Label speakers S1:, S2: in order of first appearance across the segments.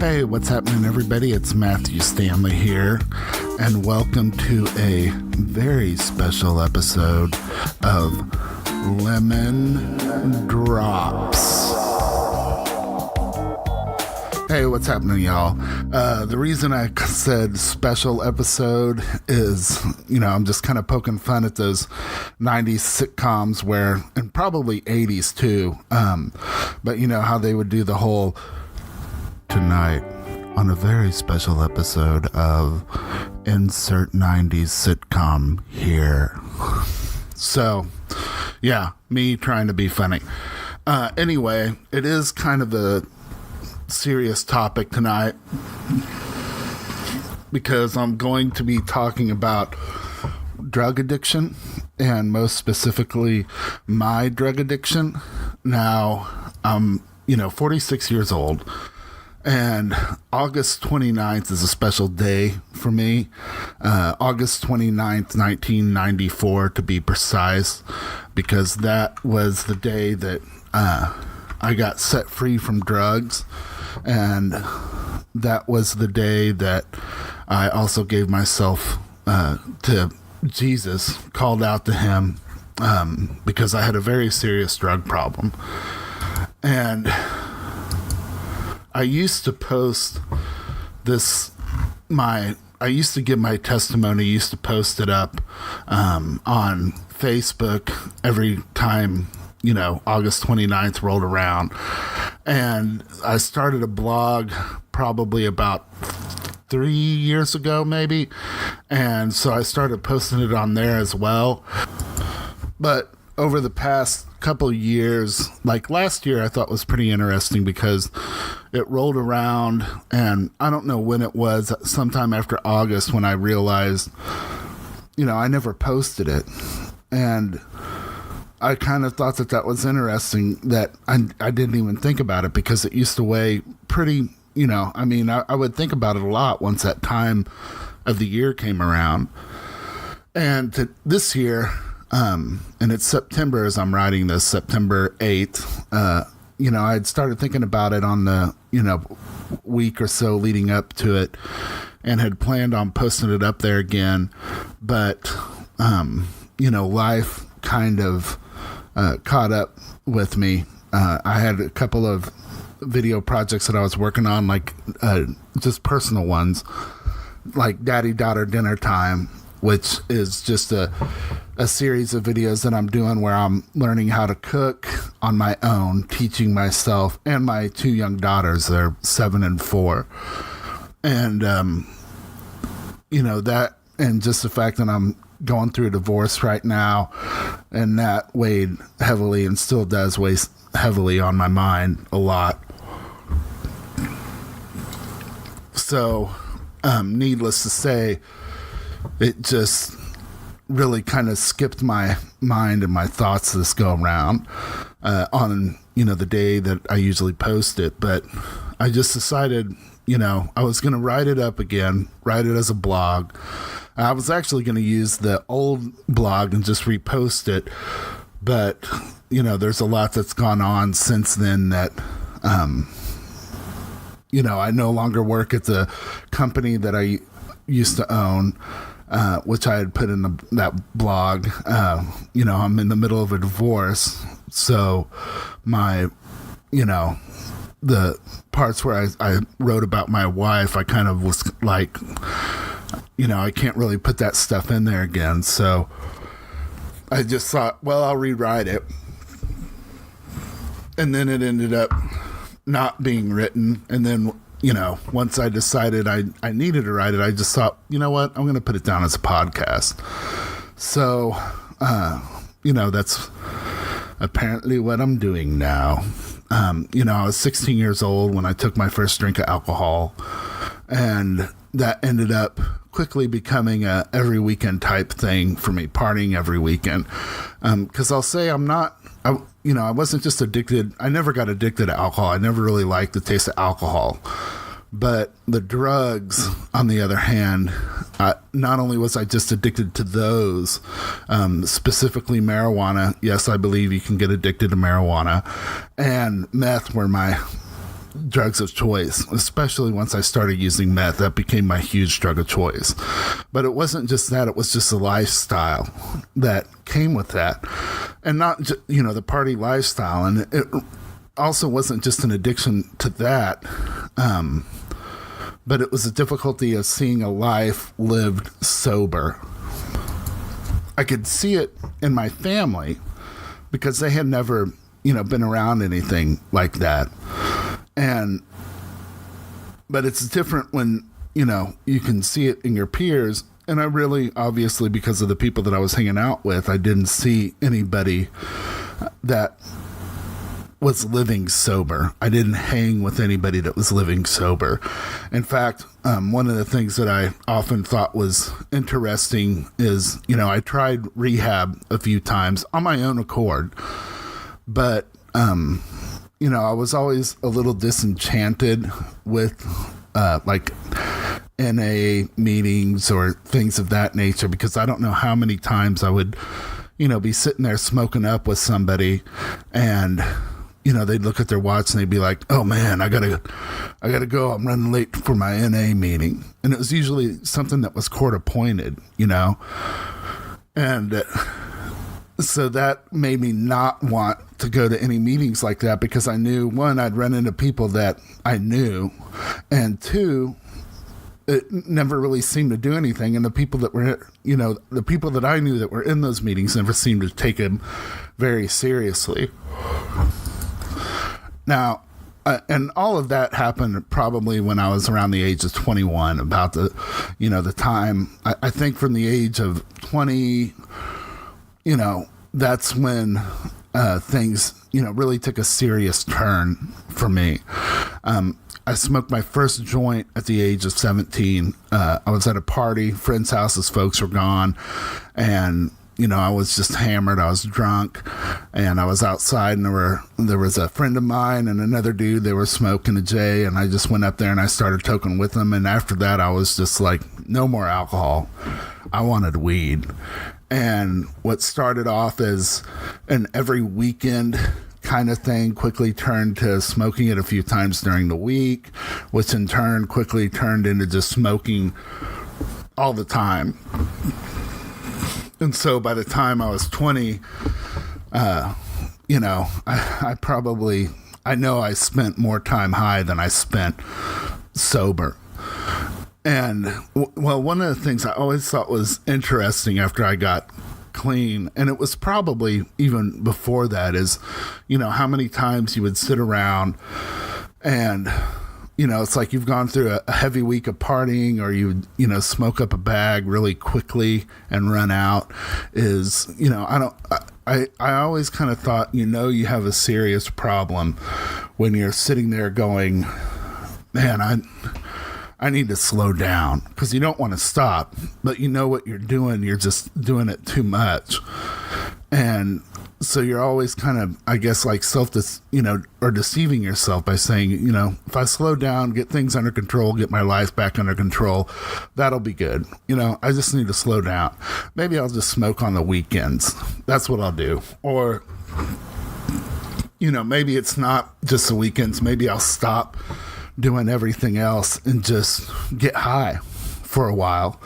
S1: Hey, what's happening, everybody? It's Matthew Stanley here, and welcome to a very special episode of Lemon Drops. Hey, what's happening, y'all? The reason I said special episode is, I'm just kind of poking fun at those 90s sitcoms and probably 80s too, but how they would do the whole tonight on a very special episode of insert 90s sitcom here. So, yeah, me trying to be funny. Anyway, it is kind of a serious topic tonight because I'm going to be talking about drug addiction, and most specifically my drug addiction. Now, I'm 46 years old, and August 29th is a special day for me. August 29th, 1994 to be precise, because that was the day that I got set free from drugs. And that was the day that I also gave myself to Jesus, called out to him, because I had a very serious drug problem. And I used to post I used to give my testimony, used to post it up on Facebook every time August 29th rolled around. And I started a blog probably about 3 years ago, maybe. And so I started posting it on there as well. But over the past couple of years, like last year, I thought was pretty interesting because it rolled around, and I don't know when it was, sometime after August, when I realized, I never posted it. And I kind of thought that was interesting, that I didn't even think about it, because it used to weigh pretty, I would think about it a lot once that time of the year came around. And this year, and it's September as I'm writing this, September 8th, I'd started thinking about it on the, week or so leading up to it, and had planned on posting it up there again. But, life kind of caught up with me. I had a couple of video projects that I was working on, like just personal ones, like Daddy-Daughter Dinner Time, which is just a series of videos that I'm doing where I'm learning how to cook on my own, teaching myself and my two young daughters. They're 7 and 4. And, that, and just the fact that I'm going through a divorce right now, and that weighed heavily, and still does weigh heavily on my mind a lot. So, needless to say, it just really kind of skipped my mind and my thoughts this go around on, the day that I usually post it. But I just decided, I was going to write it up again, write it as a blog. I was actually going to use the old blog and just repost it. But, there's a lot that's gone on since then that, I no longer work at the company that I used to own, which I had put in that blog. I'm in the middle of a divorce. So my, the parts where I wrote about my wife, I kind of was like, I can't really put that stuff in there again. So I just thought, well, I'll rewrite it. And then it ended up not being written. And then, once I decided I needed to write it, I just thought, you know what, I'm going to put it down as a podcast. So, that's apparently what I'm doing now. I was 16 years old when I took my first drink of alcohol, and that ended up quickly becoming a every weekend type thing for me, partying every weekend. Because I'll say I wasn't just addicted. I never got addicted to alcohol. I never really liked the taste of alcohol. But the drugs, on the other hand, not only was I just addicted to those, specifically marijuana. Yes, I believe you can get addicted to marijuana. And meth were my drugs of choice, especially once I started using meth. That became my huge drug of choice. But it wasn't just that, it was just the lifestyle that came with that. And not just, the party lifestyle. And it also wasn't just an addiction to that, but it was the difficulty of seeing a life lived sober. I could see it in my family because they had never, been around anything like that. But it's different when, you can see it in your peers. And I really, obviously, because of the people that I was hanging out with, I didn't see anybody that was living sober. I didn't hang with anybody that was living sober. In fact, one of the things that I often thought was interesting is, I tried rehab a few times on my own accord, but, I was always a little disenchanted with, like NA meetings or things of that nature, because I don't know how many times I would, be sitting there smoking up with somebody and, they'd look at their watch and they'd be like, oh man, I gotta go. I'm running late for my NA meeting. And it was usually something that was court appointed, and so that made me not want to go to any meetings like that, because I knew, one, I'd run into people that I knew, and two, it never really seemed to do anything. And the people that were, the people that I knew that were in those meetings never seemed to take them very seriously. Now, and all of that happened probably when I was around the age of 21, about the, the time, I think from the age of 20, that's when things, really took a serious turn for me. I smoked my first joint at the age of 17. I was at a party, friends' houses, folks were gone, and I was just hammered. I was drunk, and I was outside, and there was a friend of mine and another dude. They were smoking a J, and I just went up there and I started toking with them. And after that, I was just like, no more alcohol. I wanted weed. And what started off as an every weekend kind of thing quickly turned to smoking it a few times during the week, which in turn quickly turned into just smoking all the time. And so by the time I was 20, I know I spent more time high than I spent sober. And, one of the things I always thought was interesting after I got clean, and it was probably even before that, is, how many times you would sit around and, it's like you've gone through a heavy week of partying, or you smoke up a bag really quickly and run out. Is, I always kind of thought, you have a serious problem when you're sitting there going, man, I need to slow down, because you don't want to stop, but what you're doing, you're just doing it too much. And so you're always kind of, I guess, like or deceiving yourself by saying, if I slow down, get things under control, get my life back under control, that'll be good. I just need to slow down. Maybe I'll just smoke on the weekends. That's what I'll do. Or, maybe it's not just the weekends. Maybe I'll stop doing everything else and just get high for a while.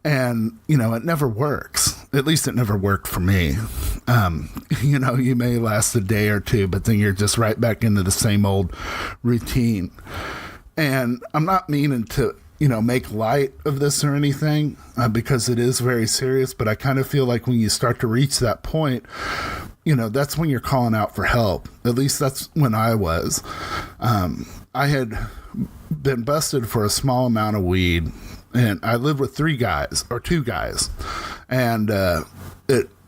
S1: And, it never works. At least it never worked for me. You may last a day or two, but then you're just right back into the same old routine. And I'm not meaning to, make light of this or anything, because it is very serious. But I kind of feel like when you start to reach that point, that's when you're calling out for help. At least that's when I was. I had been busted for a small amount of weed, and I lived with two guys, and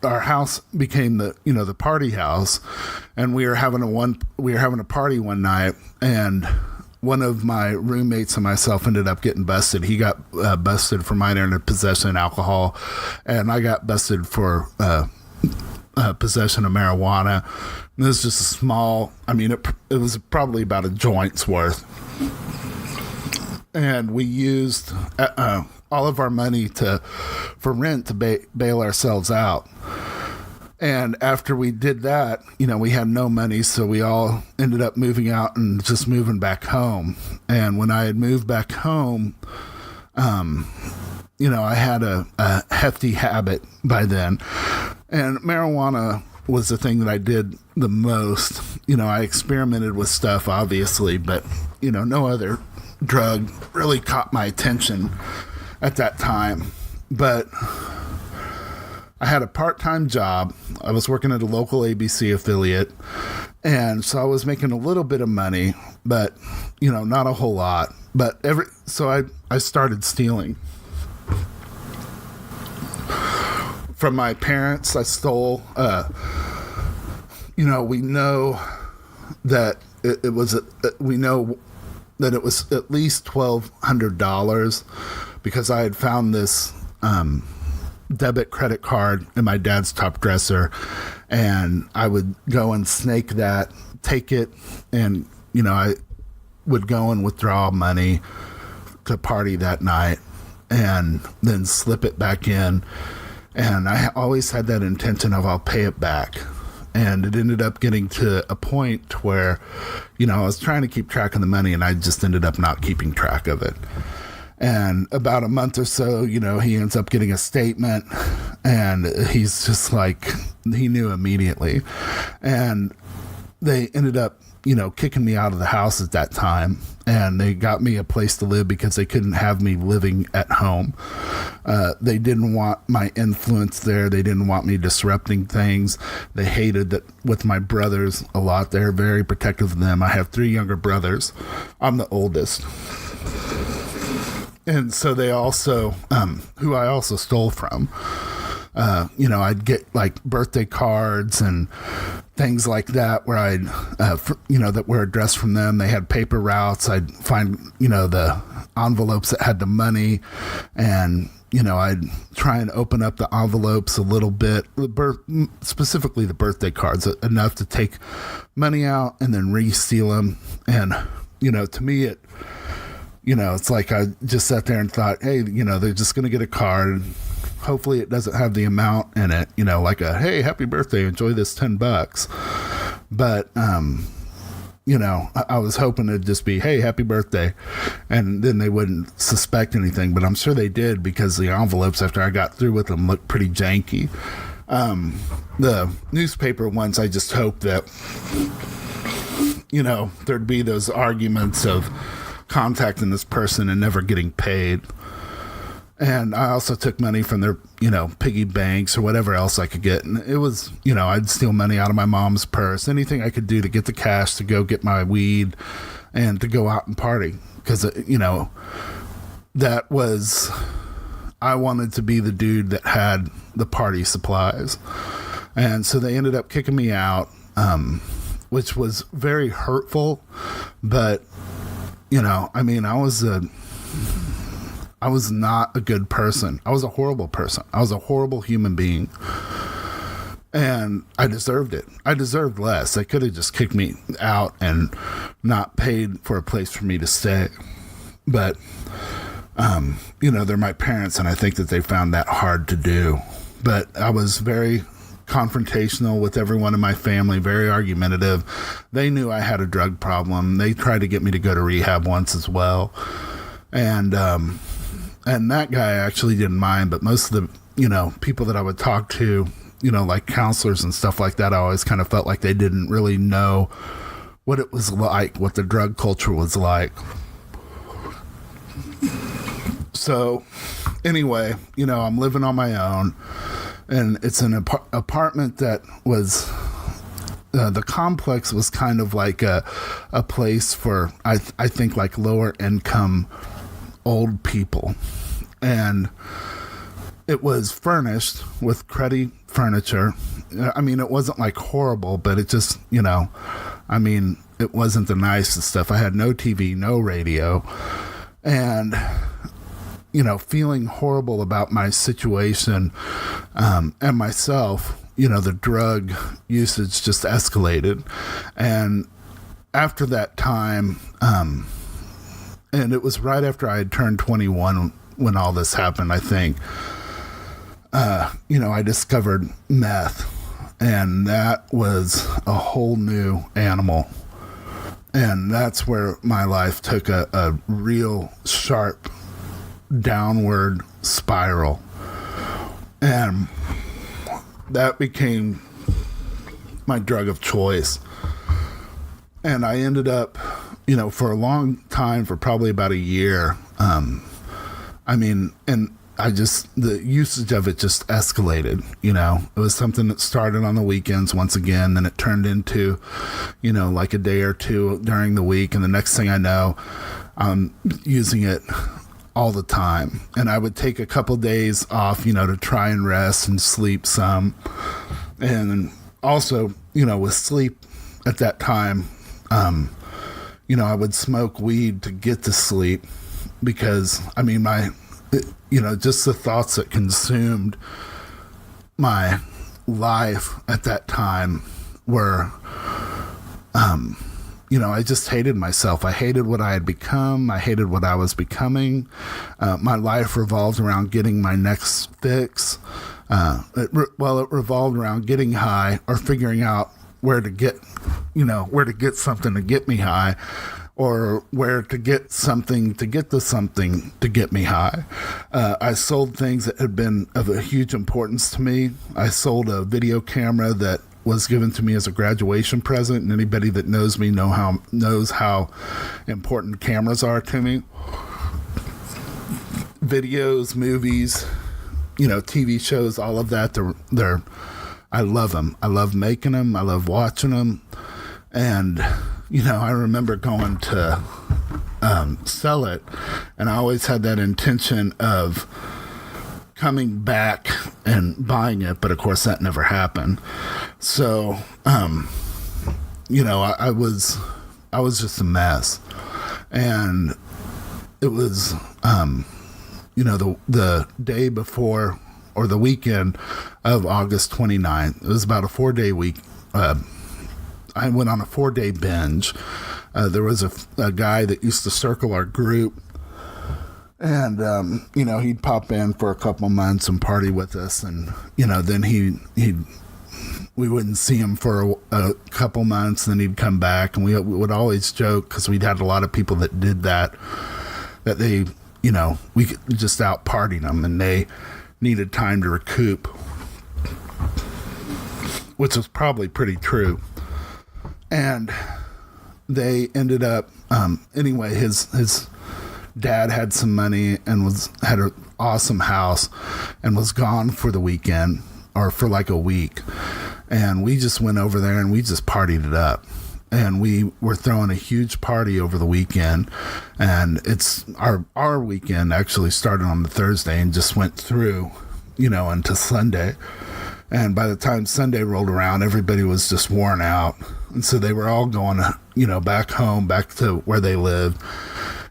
S1: our house became the party house, and we were having a party one night, and one of my roommates and myself ended up getting busted. He got busted for minor possession of alcohol, and I got busted for possession of marijuana. And this was just a small, it was probably about a joint's worth. And we used all of our money for rent to bail ourselves out. And after we did that, we had no money, so we all ended up moving out and just moving back home. And when I had moved back home, I had a hefty habit by then. And marijuana was the thing that I did the most. I experimented with stuff, obviously, but, no other drug really caught my attention at that time. But I had a part-time job. I was working at a local ABC affiliate. And so I was making a little bit of money, but, not a whole lot. But so I started stealing. From my parents, I stole, we know that we know that it was at least $1,200 because I had found this, debit credit card in my dad's top dresser, and I would go and snake that, take it, and I would go and withdraw money to party that night and then slip it back in. And I always had that intention of I'll pay it back. And it ended up getting to a point where, I was trying to keep track of the money, and I just ended up not keeping track of it. And about a month or so, he ends up getting a statement, and he's just like, he knew immediately. And they ended up, kicking me out of the house at that time, and they got me a place to live because they couldn't have me living at home. They didn't want my influence there. They didn't want me disrupting things. They hated that with my brothers a lot. They're very protective of them. I have 3 younger brothers. I'm the oldest. And so they also, who I also stole from, I'd get like birthday cards and things like that where I'd, that were addressed from them. They had paper routes. I'd find, the envelopes that had the money, and, I'd try and open up the envelopes a little bit, specifically the birthday cards, enough to take money out and then re-seal them. And, to me, it's like I just sat there and thought, hey, they're just going to get a card. Hopefully it doesn't have the amount in it, like a, hey, happy birthday, enjoy this $10. But, I was hoping it'd just be, hey, happy birthday. And then they wouldn't suspect anything, but I'm sure they did because the envelopes after I got through with them looked pretty janky. The newspaper ones, I just hoped that, there'd be those arguments of contacting this person and never getting paid. And I also took money from their, piggy banks or whatever else I could get. And it was, I'd steal money out of my mom's purse, anything I could do to get the cash to go get my weed and to go out and party. Because, that was, I wanted to be the dude that had the party supplies. And so they ended up kicking me out, which was very hurtful. But, I was not a good person. I was a horrible person. I was a horrible human being. And I deserved it. I deserved less. They could have just kicked me out and not paid for a place for me to stay. But, they're my parents, and I think that they found that hard to do. But I was very confrontational with everyone in my family, very argumentative. They knew I had a drug problem. They tried to get me to go to rehab once as well. And that guy actually didn't mind, but most of the, people that I would talk to, like counselors and stuff like that, I always kind of felt like they didn't really know what it was like, what the drug culture was like. So anyway, I'm living on my own, and it's an apartment that was, the complex was kind of like a place for, I think, like lower income old people. And it was furnished with cruddy furniture. I mean, it wasn't like horrible, but it just, it wasn't the nicest stuff. I had no TV, no radio, and, feeling horrible about my situation, and myself. The drug usage just escalated. And after that time, and it was right after I had turned 21 when all this happened, I think. I discovered meth. And that was a whole new animal. And that's where my life took a real sharp downward spiral. And that became my drug of choice. And I ended up, for a long time, for probably about a year, the usage of it just escalated, It was something that started on the weekends once again, then it turned into, like a day or two during the week, and the next thing I know, I'm using it all the time. And I would take a couple days off, to try and rest and sleep some. And also, with sleep at that time, I would smoke weed to get to sleep because, just the thoughts that consumed my life at that time were, I just hated myself. I hated what I had become. I hated what I was becoming. My life revolved around getting my next fix. It revolved around getting high or figuring out where to get something to get me high, or where to get something to get me high. I sold things that had been of a huge importance to me. I sold a video camera that was given to me as a graduation present, and anybody that knows me knows how important cameras are to me. Videos, movies, TV shows, all of that, I love them. I love making them. I love watching them. And, I remember going to sell it, and I always had that intention of coming back and buying it, but of course that never happened. So, I was just a mess. And it was, the day before, or the weekend of August 29th. It was about a 4-day week. I went on a 4-day binge. There was a guy that used to circle our group, and, he'd pop in for a couple months and party with us. And, then we wouldn't see him for a couple months, and then he'd come back, and we would always joke, because we'd had a lot of people that did that they, we could just out partying them, and they needed time to recoup, which was probably pretty true. And they ended up, anyway, his dad had some money and had an awesome house and was gone for the weekend, or for like a week. And we just went over there and we just partied it up. And we were throwing a huge party over the weekend, and it's our weekend actually started on the Thursday and just went through, into Sunday. And by the time Sunday rolled around, everybody was just worn out. And so they were all going, back home, back to where they lived.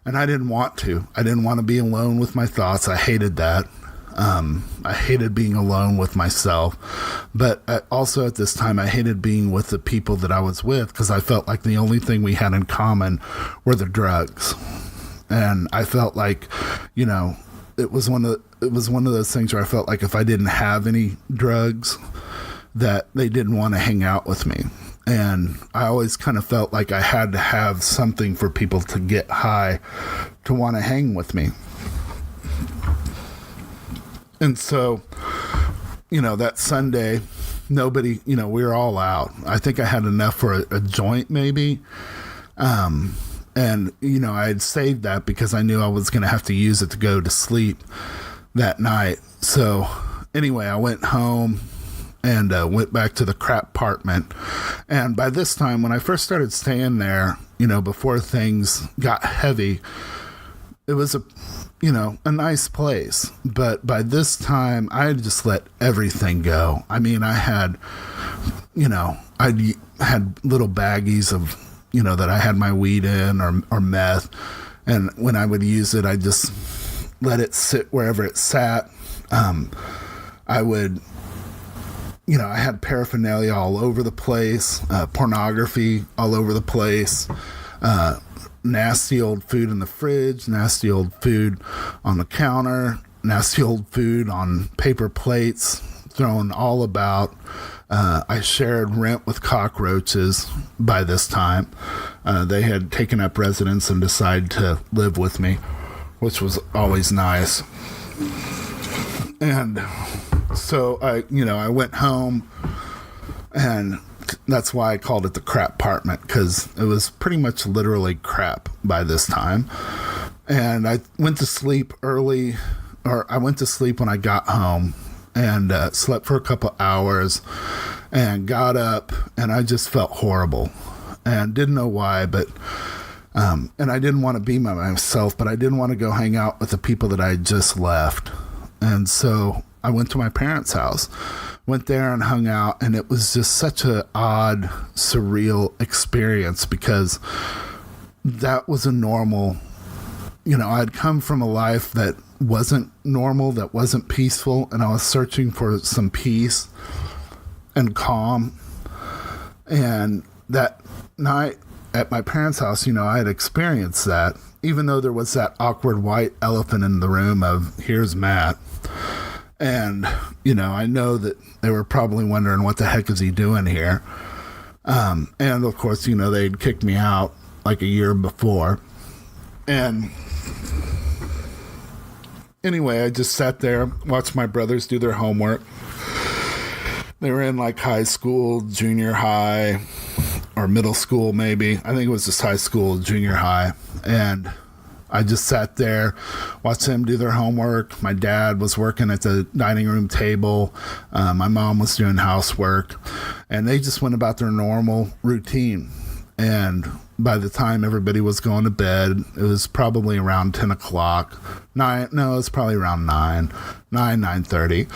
S1: And I didn't want to. I didn't want to be alone with my thoughts. I hated that. I hated being alone with myself. But also at this time, I hated being with the people that I was with, because I felt like the only thing we had in common were the drugs. And I felt like, it was one of those things where I felt like if I didn't have any drugs, that they didn't want to hang out with me. And I always kind of felt like I had to have something for people to get high to want to hang with me. And so, that Sunday, nobody, we were all out. I think I had enough for a joint maybe. And, I had saved that because I knew I was going to have to use it to go to sleep that night. So anyway, I went home and went back to the crap apartment. And by this time, when I first started staying there, before things got heavy, it was a nice place. But by this time, I had just let everything go. I mean, I had, I had little baggies of, that I had my weed in, or meth. And when I would use it, I just let it sit wherever it sat. I would, I had paraphernalia all over the place, pornography all over the place, nasty old food in the fridge, nasty old food on the counter, nasty old food on paper plates, thrown all about. I shared rent with cockroaches by this time. They had taken up residence and decided to live with me, which was always nice. And so I went home, and that's why I called it the crap apartment, because it was pretty much literally crap by this time. And I went to sleep early, or I went to sleep when I got home, and slept for a couple hours, and got up, and I just felt horrible, and didn't know why, but and I didn't want to be by myself, but I didn't want to go hang out with the people that I had just left. And so I went to my parents' house, went there and hung out, and it was just such an odd, surreal experience, because that was a normal, I'd come from a life that wasn't normal, that wasn't peaceful, and I was searching for some peace and calm. And that night at my parents' house, I had experienced that, even though there was that awkward white elephant in the room of, here's Matt. And, I know that they were probably wondering, what the heck is he doing here? And of course, they'd kicked me out like a year before. And anyway, I just sat there, watched my brothers do their homework. They were in like high school, junior high, or middle school maybe. I think it was just high school, junior high. And I just sat there, watched them do their homework. My dad was working at the dining room table. My mom was doing housework. And they just went about their normal routine. And by the time everybody was going to bed, it was probably around 10 o'clock. It was probably around 9:30.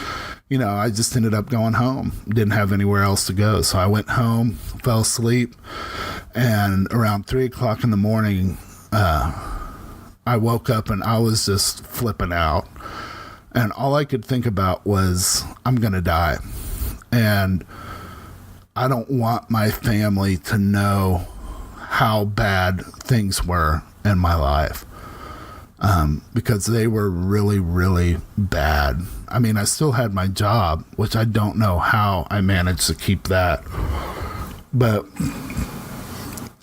S1: I just ended up going home. Didn't have anywhere else to go. So I went home, fell asleep. And around 3 o'clock in the morning, I woke up and I was just flipping out. And all I could think about was, I'm going to die. And I don't want my family to know how bad things were in my life. Because they were really, really bad. I mean, I still had my job, which I don't know how I managed to keep that. But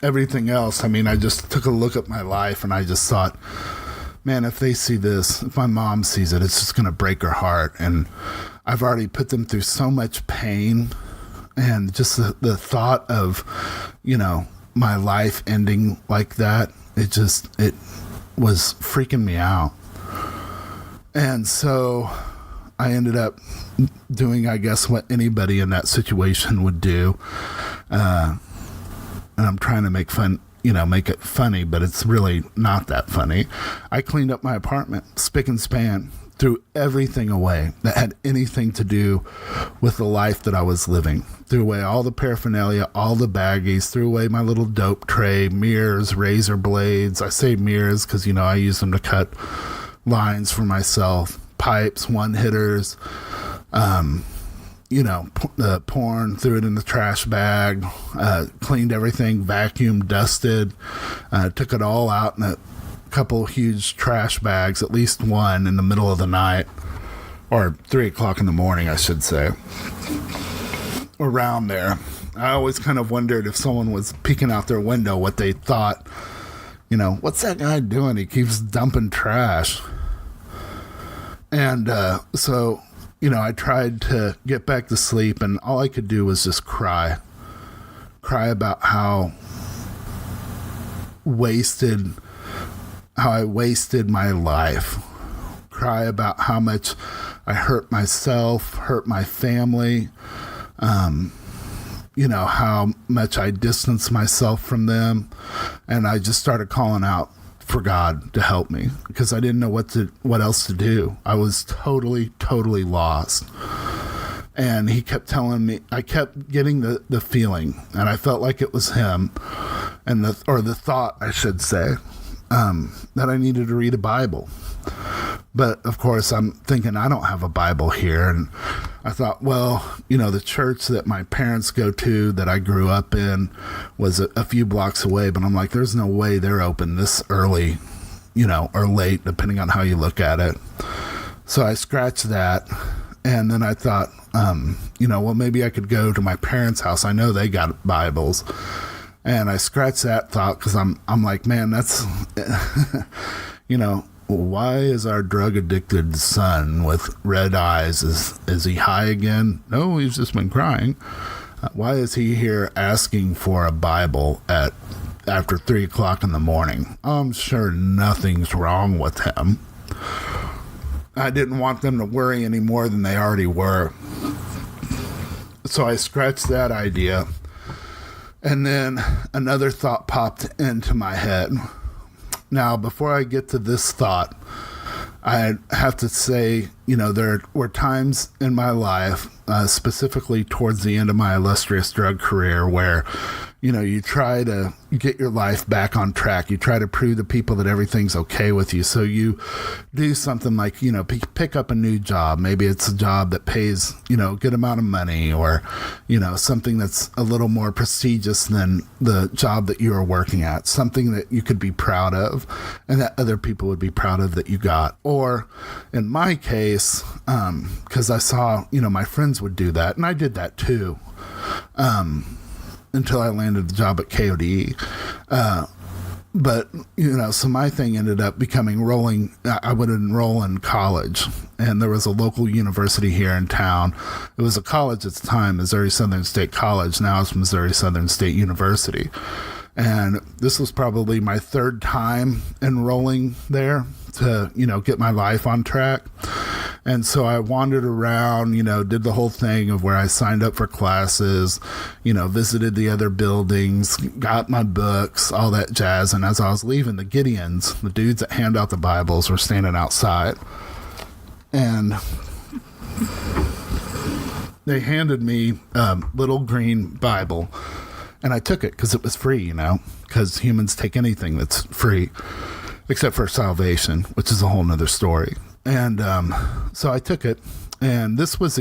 S1: everything else, I mean, I just took a look at my life and I just thought, man, if they see this, if my mom sees it, it's just going to break her heart. And I've already put them through so much pain, and just the thought of, my life ending like that, it was freaking me out. And so I ended up doing, I guess, what anybody in that situation would do. And I'm trying to make it funny, but it's really not that funny. I cleaned up my apartment, spick and span, threw everything away that had anything to do with the life that I was living. Threw away all the paraphernalia, all the baggies, threw away my little dope tray, mirrors, razor blades. I say mirrors because, I use them to cut lines for myself, pipes, one-hitters, the porn, threw it in the trash bag, cleaned everything, vacuumed, dusted, took it all out in a couple huge trash bags, at least one in the middle of the night, or 3 o'clock in the morning, I should say, around there. I always kind of wondered if someone was peeking out their window, what they thought, what's that guy doing? He keeps dumping trash. And so I tried to get back to sleep, and all I could do was just cry about how I wasted my life. Cry about how much I hurt myself, hurt my family, how much I distanced myself from them. And I just started calling out for God to help me, because I didn't know what else to do. I was totally, totally lost. And he kept telling me, I kept getting the feeling, and I felt like it was him, and the thought, I should say, that I needed to read a Bible. But of course, I'm thinking, I don't have a Bible here. And I thought, well, the church that my parents go to, that I grew up in, was a few blocks away. But I'm like, there's no way they're open this early, or late, depending on how you look at it. So I scratched that. And then I thought, well, maybe I could go to my parents' house. I know they got Bibles. And I scratched that thought because I'm like, man, that's, why is our drug addicted son with red eyes? Is he high again? No, he's just been crying. Why is he here asking for a Bible after 3 o'clock in the morning? I'm sure nothing's wrong with him. I didn't want them to worry any more than they already were. So I scratched that idea. And then another thought popped into my head. Now, before I get to this thought, I have to say, there were times in my life, specifically towards the end of my illustrious drug career, where, you try to get your life back on track. You try to prove to people that everything's okay with you. So you do something like, pick up a new job. Maybe it's a job that pays, a good amount of money, or, something that's a little more prestigious than the job that you are working at, something that you could be proud of and that other people would be proud of that you got. Or in my case, because I saw, my friends would do that, and I did that too. Until I landed the job at KODE. But, so my thing ended up becoming I would enroll in college. And there was a local university here in town. It was a college at the time, Missouri Southern State College. Now it's Missouri Southern State University. And this was probably my third time enrolling there to, get my life on track. And so I wandered around, did the whole thing of where I signed up for classes, visited the other buildings, got my books, all that jazz. And as I was leaving, the Gideons, the dudes that hand out the Bibles, were standing outside. And they handed me a little green Bible. And I took it because it was free, because humans take anything that's free, except for salvation, which is a whole nother story. And so I took it, and this was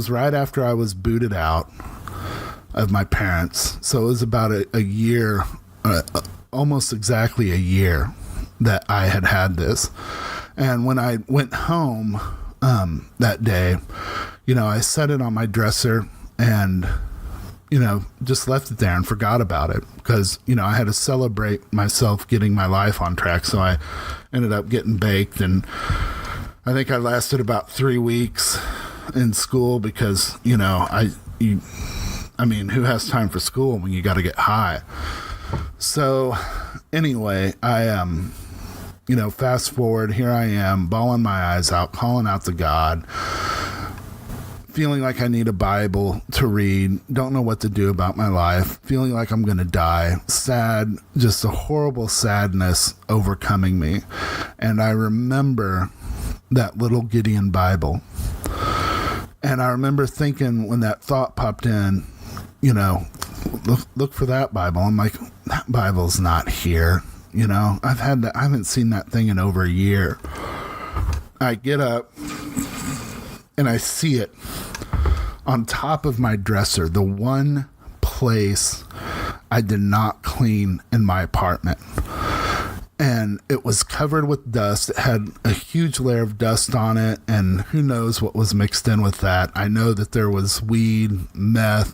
S1: right after I was booted out of my parents. So it was about a year, almost exactly a year that I had this. And when I went home that day, I set it on my dresser and just left it there and forgot about it because, I had to celebrate myself getting my life on track. So I ended up getting baked, and I think I lasted about 3 weeks in school because, who has time for school when you got to get high? So anyway, I, fast forward, here I am, bawling my eyes out, calling out to God, feeling like I need a Bible to read, don't know what to do about my life, feeling like I'm going to die, sad, just a horrible sadness overcoming me. And I remember that little Gideon Bible. And I remember thinking when that thought popped in, look for that Bible. I'm like, that Bible's not here. I haven't seen that thing in over a year. I get up and I see it on top of my dresser, the one place I did not clean in my apartment. And it was covered with dust. It had a huge layer of dust on it, and who knows what was mixed in with that. I know that there was weed, meth,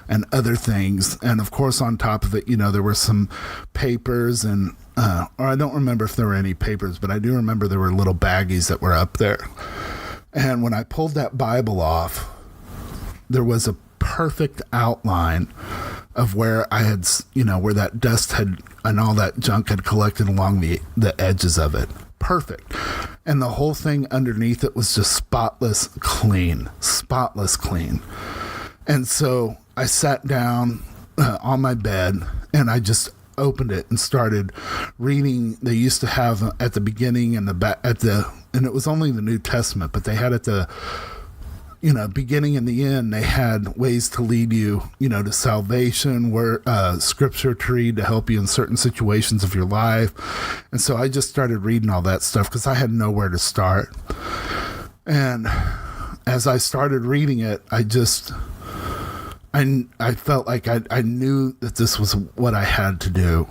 S1: and other things. And of course, on top of it, there were some papers and, or I don't remember if there were any papers, but I do remember there were little baggies that were up there. And when I pulled that Bible off, there was a perfect outline of where I had, where that dust had and all that junk had collected along the edges of it. Perfect. And the whole thing underneath it was just spotless clean. And so I sat down on my bed and I just opened it and started reading. They used to have at the beginning and the back and it was only the New Testament, but they had at the beginning and the end, they had ways to lead you, to salvation, where scripture to read to help you in certain situations of your life. And so I just started reading all that stuff because I had nowhere to start. And as I started reading it, I felt like I knew that this was what I had to do.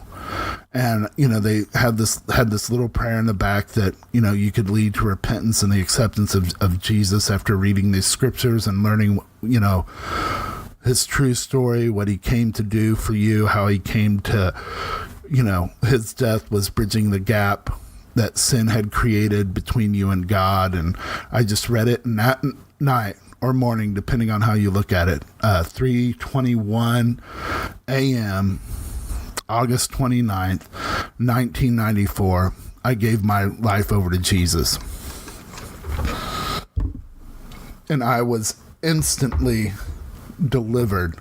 S1: And, they had this little prayer in the back that, you could lead to repentance and the acceptance of Jesus after reading these scriptures and learning, his true story, what he came to do for you, how he came to, his death was bridging the gap that sin had created between you and God. And I just read it, and that night or morning, depending on how you look at it, 3:21 a.m., August 29th, 1994, I gave my life over to Jesus. And I was instantly delivered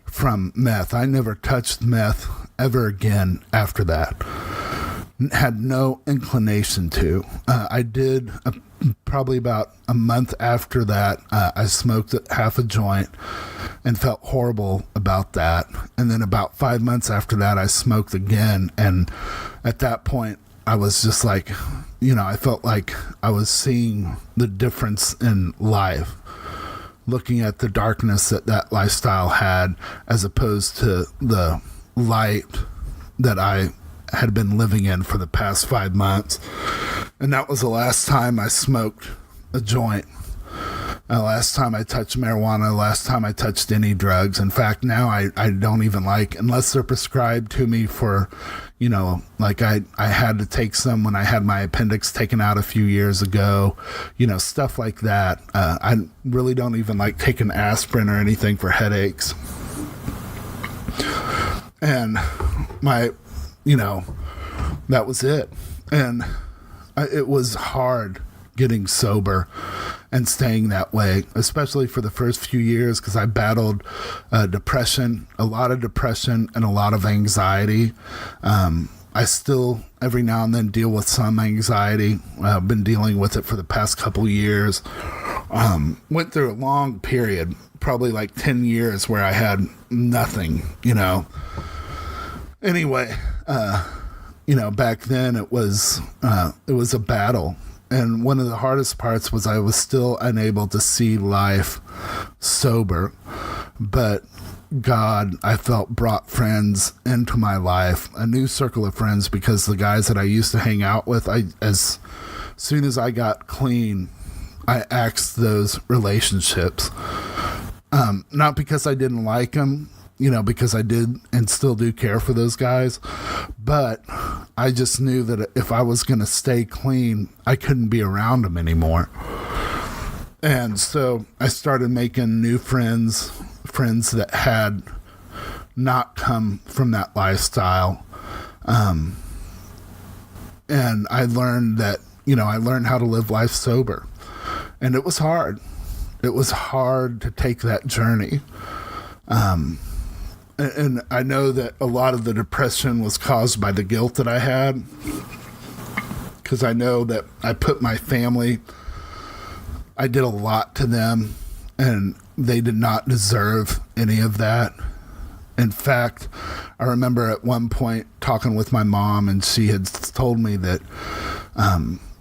S1: from meth. I never touched meth ever again after that. Had no inclination to. I did probably about a month after that. I smoked half a joint and felt horrible about that. And then about 5 months after that, I smoked again. And at that point, I was just like, I felt like I was seeing the difference in life, looking at the darkness that lifestyle had as opposed to the light that I had been living in for the past 5 months. And that was the last time I smoked a joint. Last time I touched marijuana, last time I touched any drugs. In fact, now I don't even unless they're prescribed to me for, I had to take some when I had my appendix taken out a few years ago, stuff like that. I really don't even like taking aspirin or anything for headaches. And that was it. And it was hard getting sober and staying that way, especially for the first few years, because I battled depression, a lot of depression and a lot of anxiety. I still every now and then deal with some anxiety. I've been dealing with it for the past couple years. Went through a long period, probably like 10 years, where I had nothing, Anyway, back then it was a battle. And one of the hardest parts was I was still unable to see life sober. But God, I felt, brought friends into my life, a new circle of friends, because the guys that I used to hang out with, as soon as I got clean, I axed those relationships. Not because I didn't like them, because I did and still do care for those guys. But I just knew that if I was going to stay clean, I couldn't be around them anymore. And so I started making new friends that had not come from that lifestyle. And I learned that, I learned how to live life sober. And it was hard. It was hard to take that journey. And I know that a lot of the depression was caused by the guilt that I had, because I know that I put my family, I did a lot to them, and they did not deserve any of that. In fact, I remember at one point talking with my mom, and she had told me that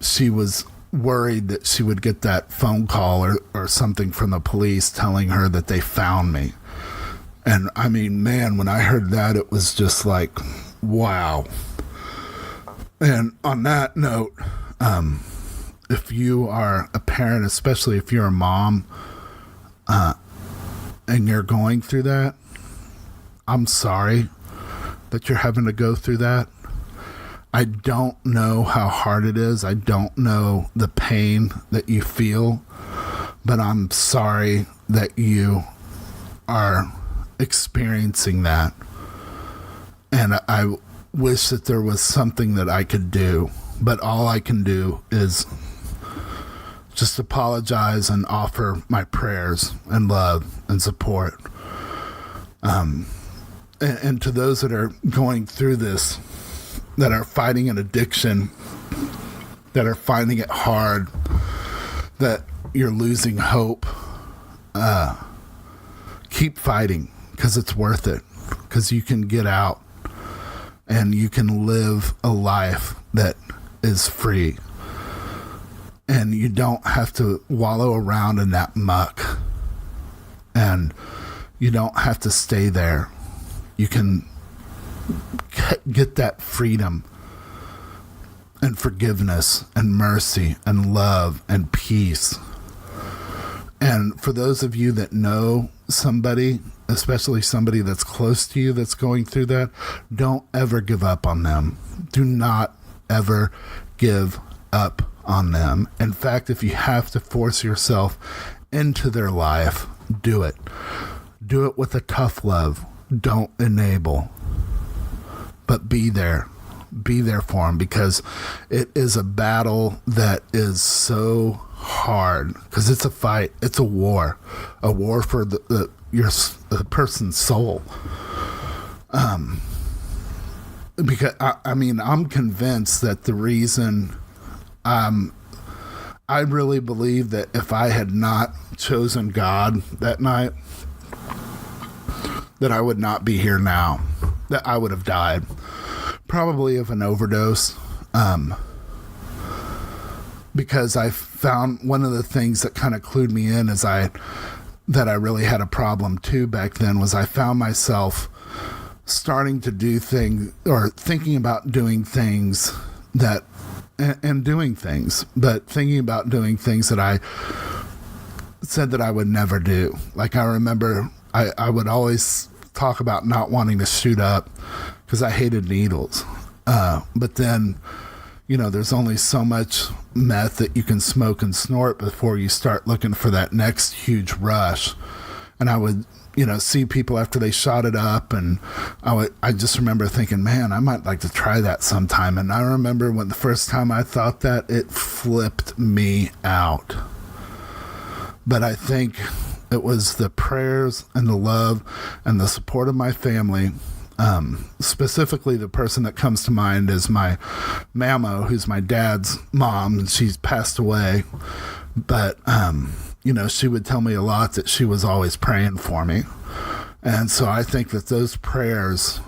S1: she was worried that she would get that phone call or something from the police telling her that they found me. And I mean, man, when I heard that, it was just like, wow. And on that note, if you are a parent, especially if you're a mom, and you're going through that, I'm sorry that you're having to go through that. I don't know how hard it is. I don't know the pain that you feel, but I'm sorry that you are experiencing that. And I wish that there was something that I could do, but all I can do is just apologize and offer my prayers and love and support. And to those that are going through this, that are fighting an addiction, that are finding it hard, that you're losing hope, keep fighting, because it's worth it, because you can get out and you can live a life that is free, and you don't have to wallow around in that muck, and you don't have to stay there. You can get that freedom and forgiveness and mercy and love and peace. And for those of you that know somebody, especially somebody that's close to you that's going through that, don't ever give up on them. Do not ever give up on them. In fact, if you have to force yourself into their life, do it. Do it with a tough love. Don't enable. But be there. Be there for them, because it is a battle that is so hard, because it's a fight. It's a war for the person's soul. Because I'm convinced that the reason, I really believe that if I had not chosen God that night, that I would not be here now, that I would have died, probably of an overdose. Because I found one of the things that kind of clued me in is that I really had a problem too back then, was I found myself starting to do things, or thinking about doing things that, and doing things, but thinking about doing things that I said that I would never do. Like, I remember I would always talk about not wanting to shoot up because I hated needles. But then, there's only so much meth that you can smoke and snort before you start looking for that next huge rush. And I would, see people after they shot it up, and I just remember thinking, man, I might like to try that sometime. And I remember when the first time I thought that, it flipped me out. But I think it was the prayers and the love and the support of my family. Specifically, the person that comes to mind is my mama, who's my dad's mom, and she's passed away. But, she would tell me a lot that she was always praying for me. And so I think that those prayers,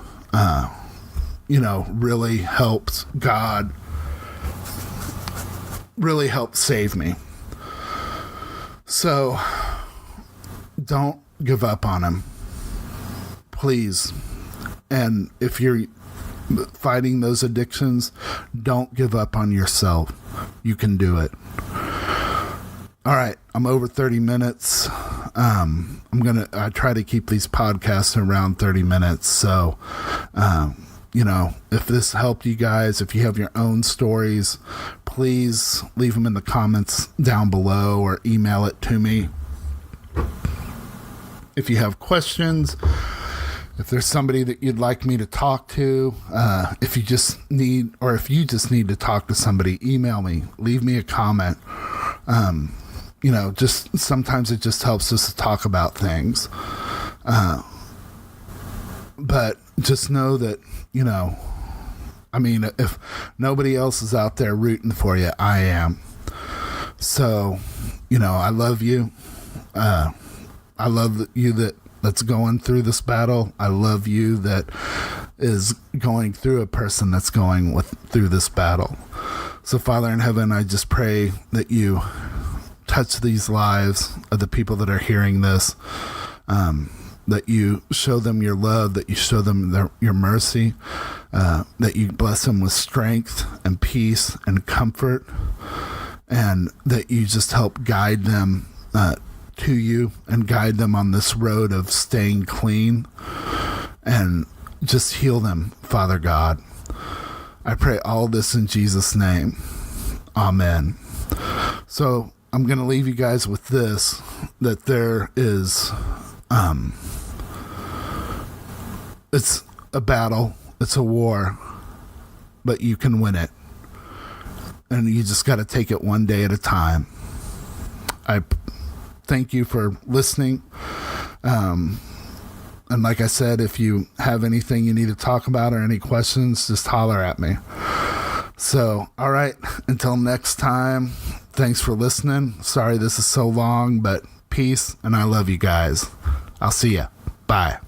S1: really helped God, really helped save me. So don't give up on him, please. And if you're fighting those addictions, don't give up on yourself. You can do it. All right, I'm over 30 minutes. I try to keep these podcasts around 30 minutes. So, if this helped you guys, if you have your own stories, please leave them in the comments down below or email it to me. If you have questions, if there's somebody that you'd like me to talk to, if you just need to talk to somebody, email me, leave me a comment. Just sometimes it just helps us to talk about things. But just know that, if nobody else is out there rooting for you, I am. So, I love you. I love you that's going through this battle. I love you that is going through a person that's going through this battle. So, Father in heaven, I just pray that you touch these lives of the people that are hearing this, that you show them your love, that you show them your mercy, that you bless them with strength and peace and comfort, and that you just help guide them to you and guide them on this road of staying clean, and just heal them, Father God. I pray all this in Jesus' name. Amen. So I'm going to leave you guys with this, that there is, it's a battle, it's a war, but you can win it. And you just got to take it one day at a time. I thank you for listening. And like I said, if you have anything you need to talk about or any questions, just holler at me. So, all right, until next time, thanks for listening. Sorry this is so long, but peace, and I love you guys. I'll see ya. Bye.